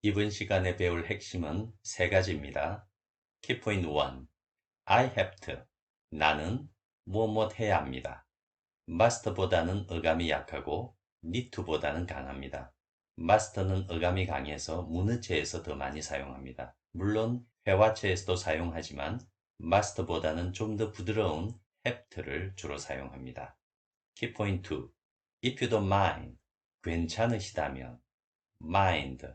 이번 시간에 배울 핵심은 세 가지입니다. 키포인트 1. I have to. 나는 무엇 해야 합니다. must보다는 어감이 약하고 need to보다는 강합니다. must는 어감이 강해서 문어체에서 더 많이 사용합니다. 물론 회화체에서도 사용하지만 must보다는 좀 더 부드러운 have to를 주로 사용합니다. 키포인트 2. If you don't mind. 괜찮으시다면 mind,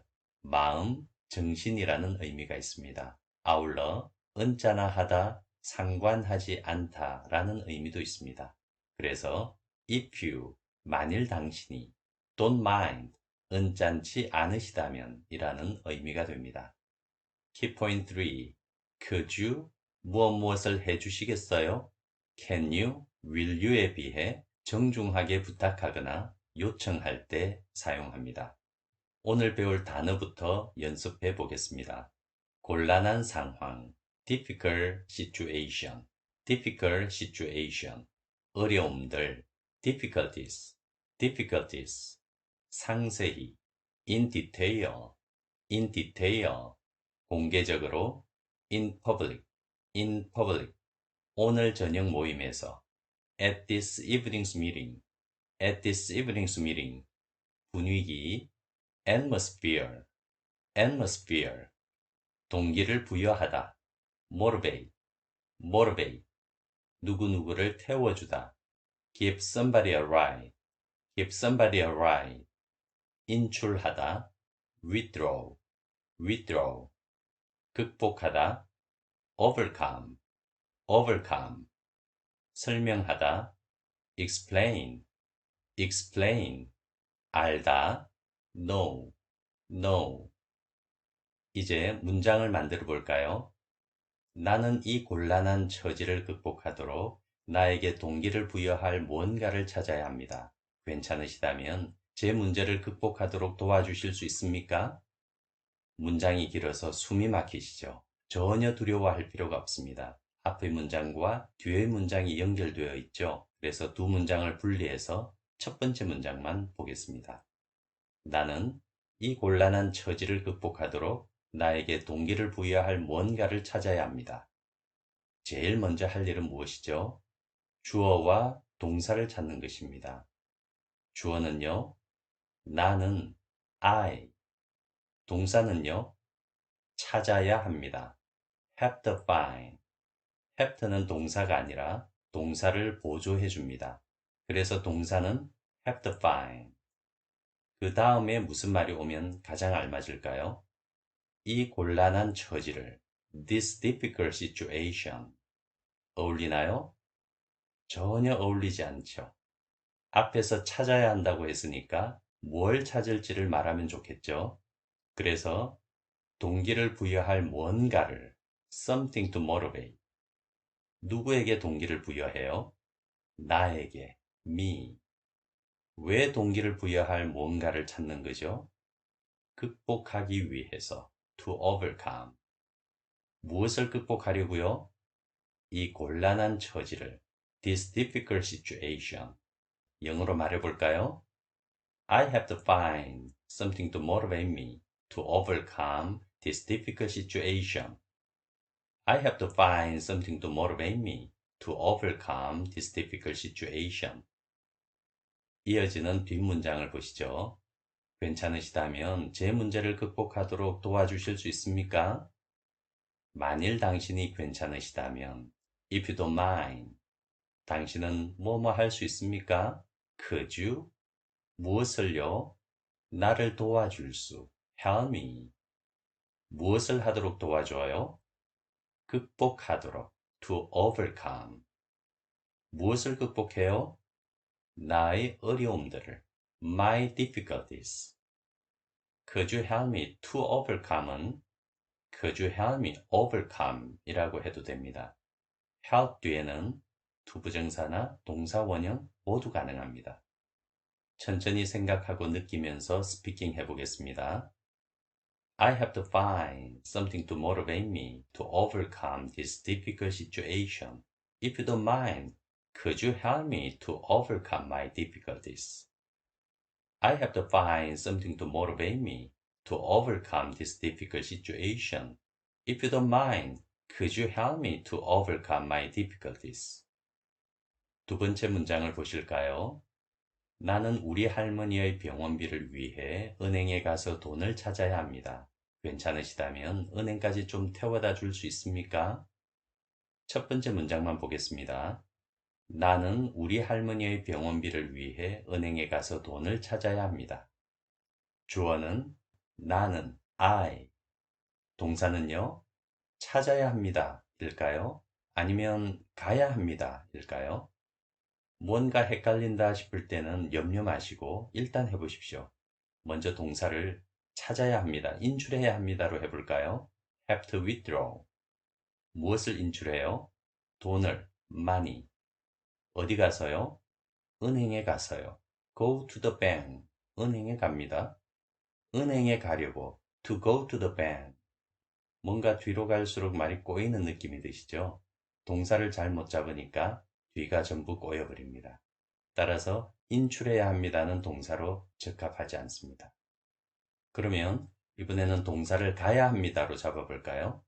마음, 정신이라는 의미가 있습니다. 아울러 언짢아 하다, 상관하지 않다 라는 의미도 있습니다. 그래서 if you, 만일 당신이 don't mind, 언짢지 않으시다면 이라는 의미가 됩니다. 키포인트 3. Could you, 무엇을 해주시겠어요? Can you, will you에 비해 정중하게 부탁하거나 요청할 때 사용합니다. 오늘 배울 단어부터 연습해 보겠습니다. 곤란한 상황, difficult situation, difficult situation, 어려움들, difficulties, difficulties, 상세히, in detail, in detail, 공개적으로, in public, in public, 오늘 저녁 모임에서, at this evening's meeting, at this evening's meeting, 분위기, atmosphere, atmosphere, 동기를 부여하다, motivate, motivate, 누구누구를 태워주다, give somebody a ride, give somebody a ride, 인출하다, withdraw, withdraw, 극복하다, overcome, overcome, 설명하다, explain, explain, 알다, know, know. 이제 문장을 만들어 볼까요? 나는 이 곤란한 처지를 극복하도록 나에게 동기를 부여할 무언가를 찾아야 합니다. 괜찮으시다면 제 문제를 극복하도록 도와주실 수 있습니까? 문장이 길어서 숨이 막히시죠? 전혀 두려워할 필요가 없습니다. 앞의 문장과 뒤의 문장이 연결되어 있죠? 그래서 두 문장을 분리해서 첫 번째 문장만 보겠습니다. 나는 이 곤란한 처지를 극복하도록 나에게 동기를 부여할 무언가를 찾아야 합니다. 제일 먼저 할 일은 무엇이죠? 주어와 동사를 찾는 것입니다. 주어는요, 나는 I, 동사는요, 찾아야 합니다. have to find. have to는 동사가 아니라 동사를 보조해 줍니다. 그래서 동사는 have to find. 그 다음에 무슨 말이 오면 가장 알맞을까요? 이 곤란한 처지를 this difficult situation 어울리나요? 전혀 어울리지 않죠. 앞에서 찾아야 한다고 했으니까 뭘 찾을지를 말하면 좋겠죠. 그래서 동기를 부여할 무언가를 something to motivate. 누구에게 동기를 부여해요? 나에게, me. 왜 동기를 부여할 무언가를 찾는 거죠? 극복하기 위해서, to overcome. 무엇을 극복하려고요? 이 곤란한 처지를, this difficult situation. 영어로 말해볼까요? I have to find something to motivate me to overcome this difficult situation. I have to find something to motivate me to overcome this difficult situation. 이어지는 뒷문장을 보시죠. 괜찮으시다면 제 문제를 극복하도록 도와주실 수 있습니까? 만일 당신이 괜찮으시다면, if you don't mind, 당신은 뭐뭐 할 수 있습니까? Could you? 무엇을요? 나를 도와줄 수, help me. 무엇을 하도록 도와줘요? 극복하도록, to overcome. 무엇을 극복해요? 나의 어려움들을, my difficulties. Could you help me to overcome은 Could you help me overcome 이라고 해도 됩니다. help 뒤에는 to 부정사나 동사 원형 모두 가능합니다. 천천히 생각하고 느끼면서 스피킹 해보겠습니다. I have to find something to motivate me to overcome this difficult situation. If you don't mind, could you help me to overcome my difficulties? I have to find something to motivate me to overcome this difficult situation. If you don't mind, could you help me to overcome my difficulties? 두 번째 문장을 보실까요? 나는 우리 할머니의 병원비를 위해 은행에 가서 돈을 찾아야 합니다. 괜찮으시다면 은행까지 좀 태워다 줄 수 있습니까? 첫 번째 문장만 보겠습니다. 나는 우리 할머니의 병원비를 위해 은행에 가서 돈을 찾아야 합니다. 주어는 나는, I. 동사는요, 찾아야 합니다. 일까요? 아니면 가야 합니다. 일까요? 뭔가 헷갈린다 싶을 때는 염려 마시고 일단 해보십시오. 먼저 동사를 찾아야 합니다. 인출해야 합니다로 해볼까요? have to withdraw. 무엇을 인출해요? 돈을, money. 어디 가서요? 은행에 가서요. go to the bank. 은행에 갑니다. 은행에 가려고 to go to the bank. 뭔가 뒤로 갈수록 말이 꼬이는 느낌이 드시죠? 동사를 잘못 잡으니까 뒤가 전부 꼬여버립니다. 따라서 인출해야 합니다는 동사로 적합하지 않습니다. 그러면 이번에는 동사를 가야 합니다로 잡아볼까요?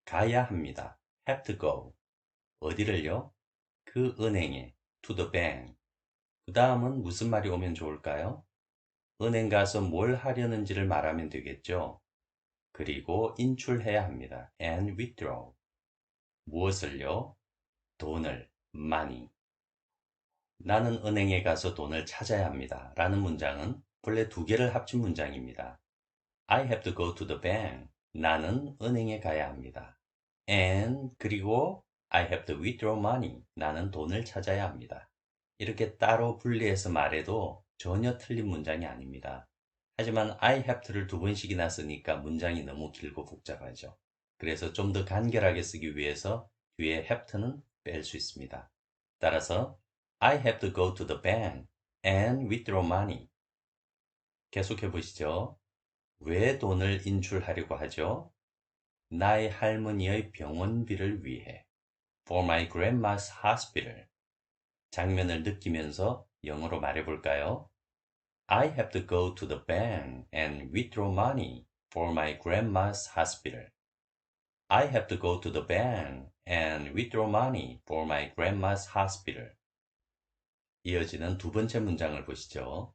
가야 합니다. have to go. 어디를요? 그 은행에 to the bank. 그 다음은 무슨 말이 오면 좋을까요? 은행 가서 뭘 하려는지를 말하면 되겠죠. 그리고 인출해야 합니다. and withdraw. 무엇을요? 돈을, money. 나는 은행에 가서 돈을 찾아야 합니다. 라는 문장은 본래 두 개를 합친 문장입니다. I have to go to the bank. 나는 은행에 가야 합니다. And 그리고 I have to withdraw money. 나는 돈을 찾아야 합니다. 이렇게 따로 분리해서 말해도 전혀 틀린 문장이 아닙니다. 하지만 I have to를 두 번씩이나 쓰니까 문장이 너무 길고 복잡하죠. 그래서 좀 더 간결하게 쓰기 위해서 뒤에 have to는 뺄 수 있습니다. 따라서 I have to go to the bank and withdraw money. 계속해 보시죠. 왜 돈을 인출하려고 하죠? 나의 할머니의 병원비를 위해. For my grandma's hospital. 장면을 느끼면서 영어로 말해볼까요? I have to go to the bank and withdraw money for my grandma's hospital. I have to go to the bank and withdraw money for my grandma's hospital. 이어지는 두 번째 문장을 보시죠.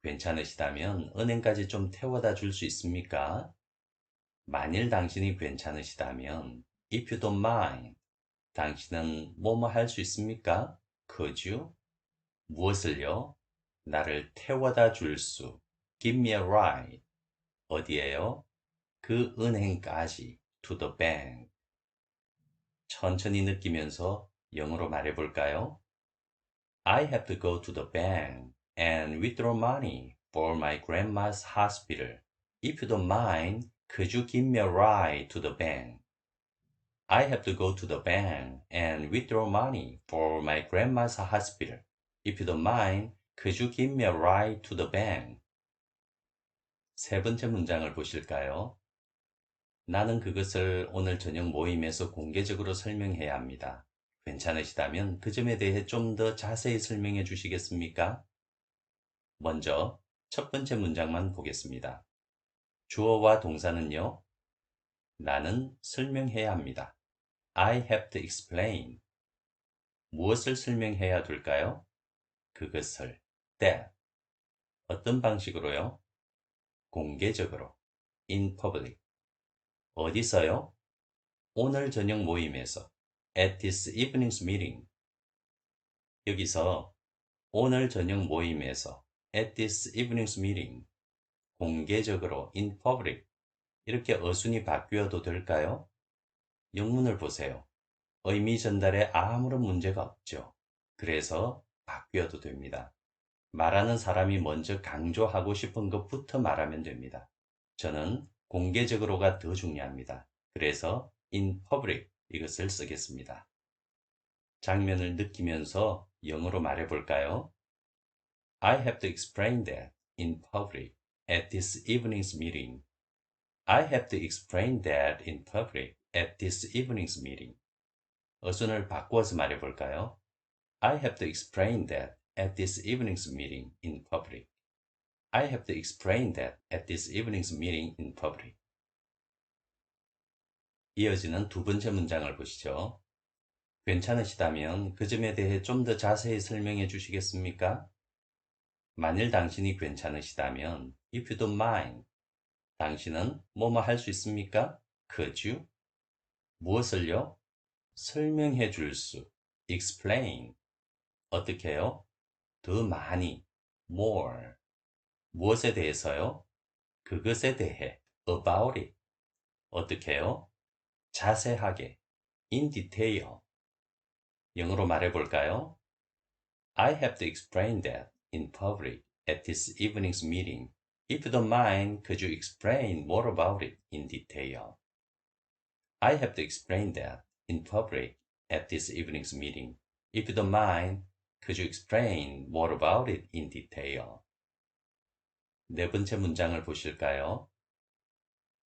괜찮으시다면 은행까지 좀 태워다 줄 수 있습니까? 만일 당신이 괜찮으시다면 if you don't mind, 당신은 뭐뭐 할 수 있습니까? Could you? 무엇을요? 나를 태워다 줄 수. Give me a ride. 어디에요? 그 은행까지. To the bank. 천천히 느끼면서 영어로 말해볼까요? I have to go to the bank and withdraw money for my grandma's hospital. If you don't mind, could you give me a ride to the bank? I have to go to the bank and withdraw money for my grandma's hospital. If you don't mind, could you give me a ride to the bank? 세 번째 문장을 보실까요? 나는 그것을 오늘 저녁 모임에서 공개적으로 설명해야 합니다. 괜찮으시다면 그 점에 대해 좀 더 자세히 설명해 주시겠습니까? 먼저 첫 번째 문장만 보겠습니다. 주어와 동사는요. 나는 설명해야 합니다. I have to explain. 무엇을 설명해야 될까요? 그것을. that. 어떤 방식으로요? 공개적으로. in public. 어디서요? 오늘 저녁 모임에서. at this evening's meeting. 여기서 오늘 저녁 모임에서 at this evening's meeting. 공개적으로 in public. 이렇게 어순이 바뀌어도 될까요? 영문을 보세요. 의미 전달에 아무런 문제가 없죠. 그래서 바뀌어도 됩니다. 말하는 사람이 먼저 강조하고 싶은 것부터 말하면 됩니다. 저는 공개적으로가 더 중요합니다. 그래서 in public 이것을 쓰겠습니다. 장면을 느끼면서 영어로 말해볼까요? I have to explain that in public at this evening's meeting. I have to explain that in public at this evening's meeting. 어순을 바꾸어서 말해볼까요? I have to explain that at this evening's meeting in public. I have to explain that at this evening's meeting in public. 이어지는 두 번째 문장을 보시죠. 괜찮으시다면 그 점에 대해 좀 더 자세히 설명해 주시겠습니까? 만일 당신이 괜찮으시다면, if you don't mind, 당신은 뭐뭐 할 수 있습니까? Could you? 무엇을요? 설명해 줄 수, explain. 어떻게요? 더 많이, more. 무엇에 대해서요? 그것에 대해, about it. 어떻게요? 자세하게, in detail. 영어로 말해볼까요? I have to explain that in public at this evening's meeting. If you don't mind, could you explain more about it in detail? I have to explain that in public at this evening's meeting. If you don't mind, could you explain more about it in detail? 네 번째 문장을 보실까요?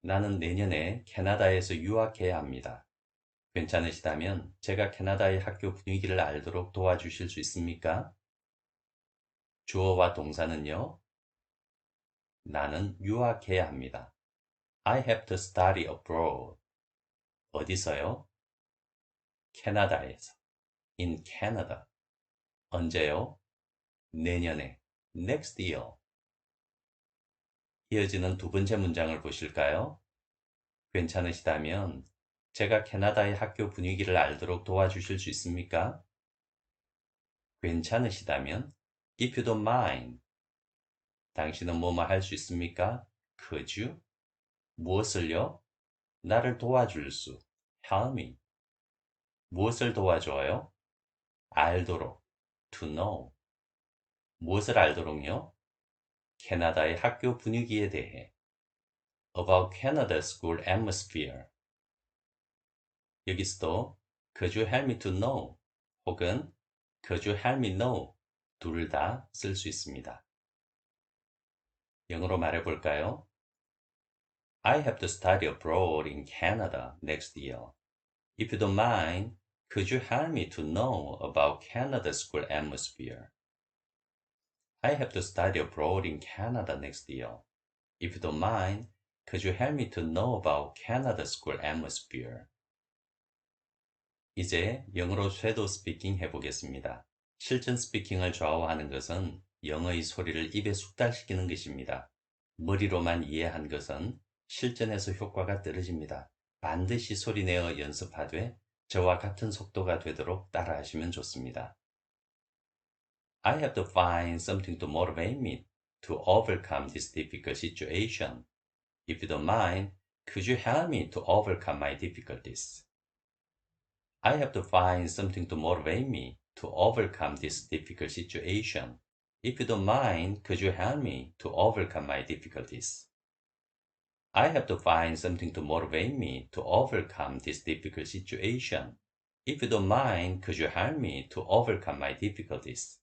나는 내년에 캐나다에서 유학해야 합니다. 괜찮으시다면 제가 캐나다의 학교 분위기를 알도록 도와주실 수 있습니까? 주어와 동사는요. 나는 유학해야 합니다. I have to study abroad. 어디서요? 캐나다에서. In Canada. 언제요? 내년에. Next year. 이어지는 두 번째 문장을 보실까요? 괜찮으시다면 제가 캐나다의 학교 분위기를 알도록 도와주실 수 있습니까? 괜찮으시다면 if you don't mind. 당신은 뭐뭐 할 수 있습니까? Could you? 무엇을요? 나를 도와줄 수. Help me. 무엇을 도와줘요? 알도록. To know. 무엇을 알도록요? 캐나다의 학교 분위기에 대해. About Canada school atmosphere. 여기서도 Could you help me to know? 혹은 Could you help me know? 둘 다 쓸 수 있습니다. 영어로 말해볼까요? I have to study abroad in Canada next year. If you don't mind, could you help me to know about Canada's school atmosphere? I have to study abroad in Canada next year. If you don't mind, could you help me to know about Canada's school atmosphere? 이제 영어로 섀도우 스피킹 해보겠습니다. 실전 스피킹을 좌우하는 것은 영어의 소리를 입에 숙달시키는 것입니다. 머리로만 이해한 것은 실전에서 효과가 떨어집니다. 반드시 소리내어 연습하되 저와 같은 속도가 되도록 따라하시면 좋습니다. I have to find something to motivate me to overcome this difficult situation. If you don't mind, could you help me to overcome my difficulties? I have to find something to motivate me to overcome this difficult situation. If you don't mind, could you help me to overcome my difficulties? I have to find something to motivate me to overcome this difficult situation. If you don't mind, could you help me to overcome my difficulties?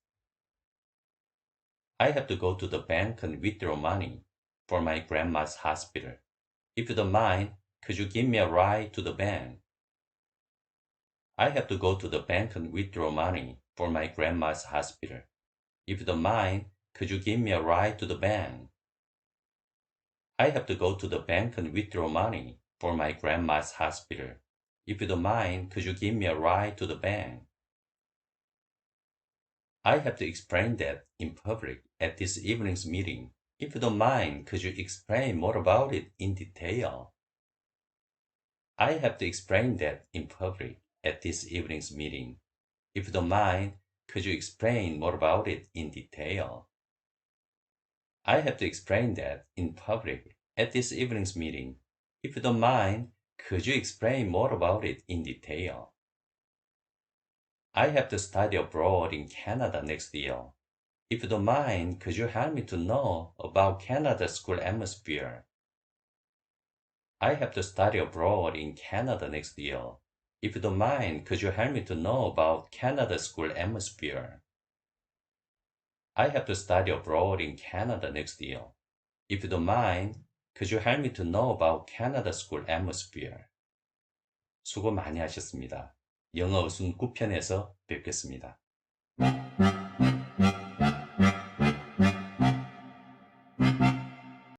I have to go to the bank and withdraw money for my grandma's hospital. If you don't mind, could you give me a ride to the bank? I have to go to the bank and withdraw money for my grandma's hospital. If you don't mind, could you give me a ride to the bank? I have to go to the bank and withdraw money for my grandma's hospital. If you don't mind, could you give me a ride to the bank? I have to explain that in public at this evening's meeting. If you don't mind, could you explain more about it in detail? I have to explain that in public at this evening's meeting. If you don't mind, could you explain more about it in detail? I have to explain that in public at this evening's meeting. If you don't mind, could you explain more about it in detail? I have to study abroad in Canada next year. If you don't mind, could you help me to know about Canada's school atmosphere? I have to study abroad in Canada next year. If you don't mind, could you help me to know about Canada's school atmosphere? I have to study abroad in Canada next year. If you don't mind, could you help me to know about Canada's school atmosphere? 수고 많이 하셨습니다. 영어 우승 9편에서 뵙겠습니다.